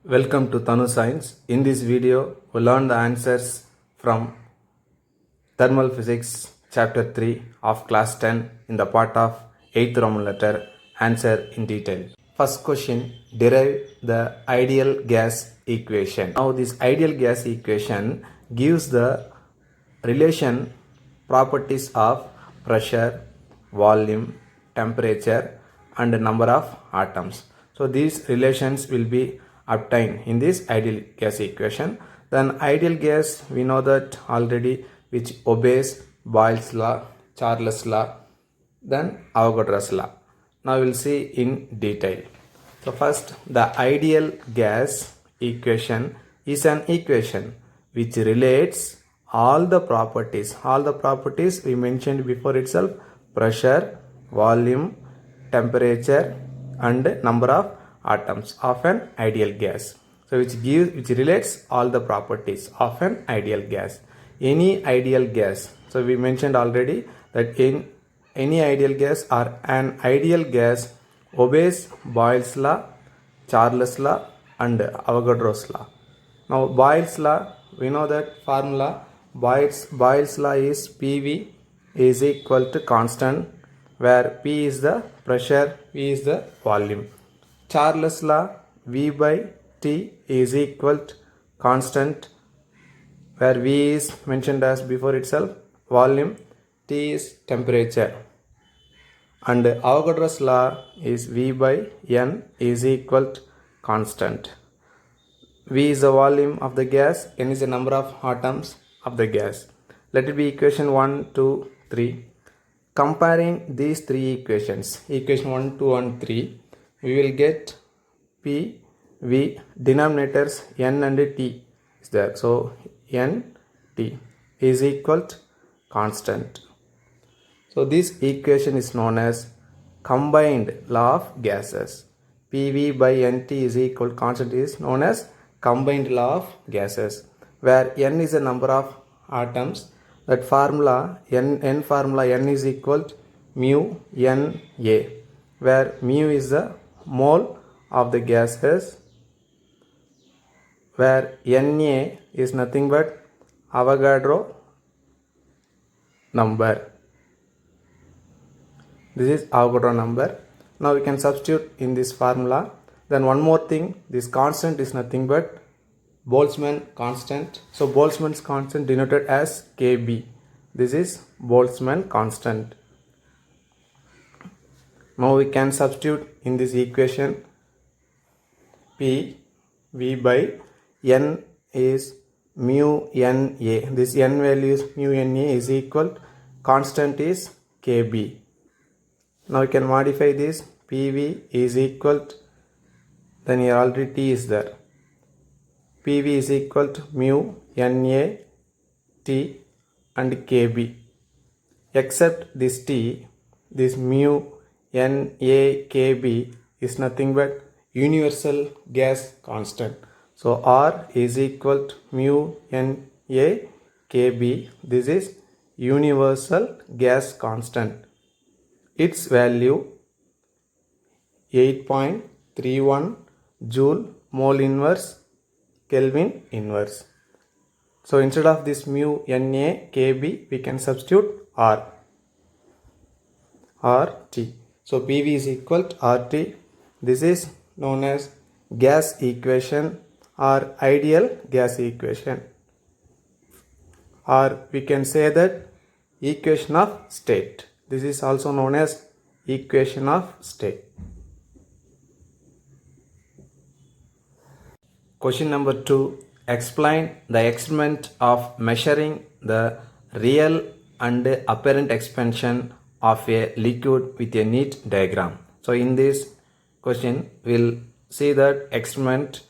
Welcome to Tanu Science. In this video, we'll learn the answers from Thermal Physics Chapter 3 of Class 10 in the part of 8th Roman letter. Answer in detail. First question, derive the ideal gas equation. Now this ideal gas equation gives the relation properties of pressure, volume, temperature and number of atoms. So these relations will be obtained in this ideal gas equation. Then ideal gas, we know that already, which obeys Boyle's law, Charles' law, then Avogadro's law. Now we'll see in detail. So first, the ideal gas equation is an equation which relates all the properties we mentioned before itself: pressure, volume, temperature and number of atoms of an ideal gas. So which relates all the properties of an ideal gas. Any ideal gas, so we mentioned already that in any ideal gas or an ideal gas obeys Boyle's law, Charles' law and Avogadro's law. Now Boyle's law, we know that formula. Boyle's law is PV is equal to constant, where P is the pressure, V is the volume. Charles' law, V by T is equal to constant, where V is mentioned as before itself volume, T is temperature. And Avogadro's law is V by N is equal to constant. V is the volume of the gas, N is the number of atoms of the gas. Let it be equation 1, 2, 3. Comparing these three equations, equation 1, 2 and 3, we will get P, V, denominators N and T is there. So N, T is equal to constant. So this equation is known as combined law of gases. PV by NT is equal to constant is known as combined law of gases, where N is the number of atoms. That formula, N formula, N is equal to mu Na, where mu is the mole of the gases, where Na is nothing but Avogadro number. This is Avogadro number. Now we can substitute in this formula. Then one more thing, this constant is nothing but Boltzmann constant. So Boltzmann's constant denoted as Kb. This is Boltzmann constant. Now we can substitute in this equation. P, V by N is mu Na. This N value is mu Na is equal, constant is Kb. Now we can modify this. PV is equal to, then here already T is there. PV is equal to mu Na T and Kb. Except this T, this mu Na Kb is nothing but universal gas constant. So R is equal to mu Na Kb. This is universal gas constant. Its value 8.31 joule mole inverse Kelvin inverse. So instead of this mu Na Kb, we can substitute R, RT. So PV is equal to RT. This is known as gas equation or ideal gas equation, or we can say that equation of state. This is also known as equation of state. Question number 2. Explain the experiment of measuring the real and apparent expansion of a liquid with a neat diagram. So in this question, we'll see that experiment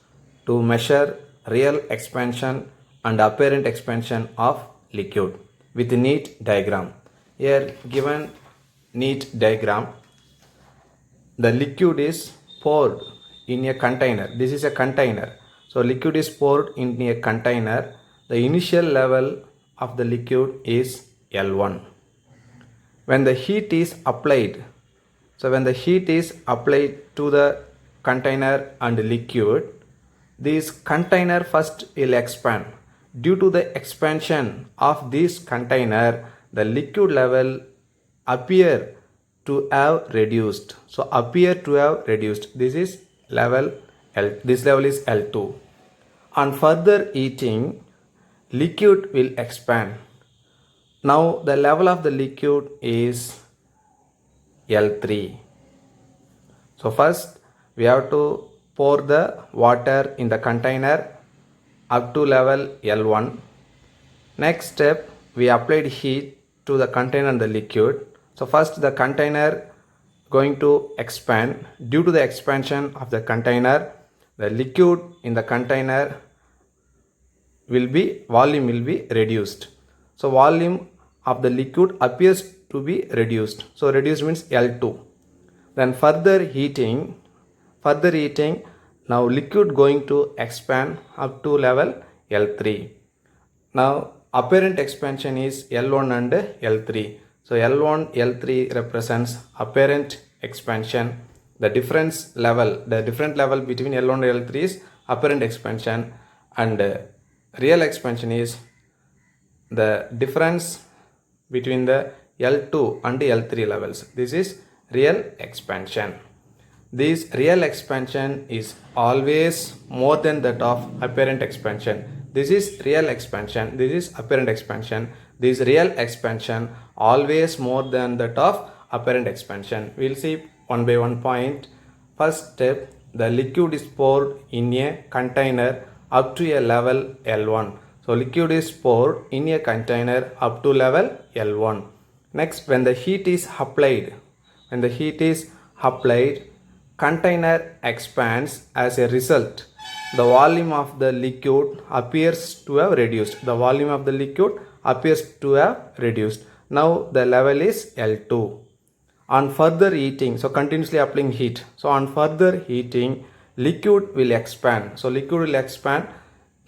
to measure real expansion and apparent expansion of liquid with a neat diagram. Here given neat diagram, the liquid is poured in a container. This is a container. So liquid is poured in a container. The initial level of the liquid is L1. When the heat is applied, so when the heat is applied to the container and liquid, this container first will expand. Due to the expansion of this container, the liquid level appear to have reduced. So appear to have reduced. This is level L. This level is L2. On further heating, liquid will expand. Now the level of the liquid is L3. So first we have to pour the water in the container up to level L1. Next step, we applied heat to the container and the liquid. So first the container going to expand. Due to the expansion of the container, the liquid in the container volume will be reduced. So volume of the liquid appears to be reduced. So reduced means L2. Then further heating, now liquid going to expand up to level L3. Now apparent expansion is L1 and L3. So L1, L3 represents apparent expansion. The different level between L1 and L3 is apparent expansion, and real expansion is the difference between the L2 and L3 levels. This is real expansion. This real expansion is always more than that of apparent expansion. This is real expansion. This is apparent expansion. This real expansion always more than that of apparent expansion. We will see one by one point. First step, the liquid is poured in a container up to a level L1. So liquid is poured in a container up to level L1. Next, when the heat is applied, container expands. As a result, the volume of the liquid appears to have reduced. Now the level is L2. On further heating, so continuously applying heat. So on further heating, liquid will expand. So liquid will expand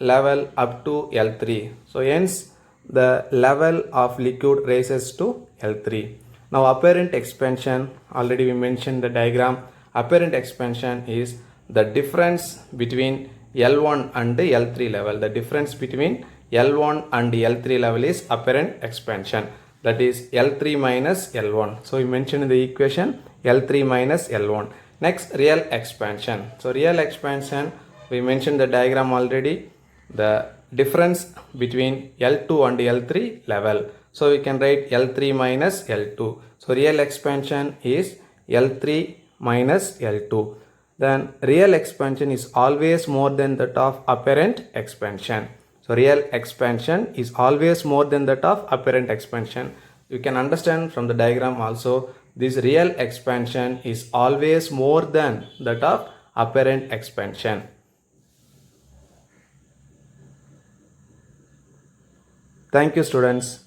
level up to L3. So hence the level of liquid rises to L3. Now apparent expansion, already we mentioned the diagram. Apparent expansion is the difference between L1 and L3 level. The difference between L1 and L3 level is apparent expansion. That is L3 minus L1. So we mentioned in the equation L3 minus L1. Next, real expansion. So real expansion, we mentioned the diagram already. The difference between L2 and L3 level. So we can write L3 minus L2. So real expansion is L3 minus L2. Then real expansion is always more than that of apparent expansion. So real expansion is always more than that of apparent expansion. You can understand from the diagram also, this real expansion is always more than that of apparent expansion. Thank you, students.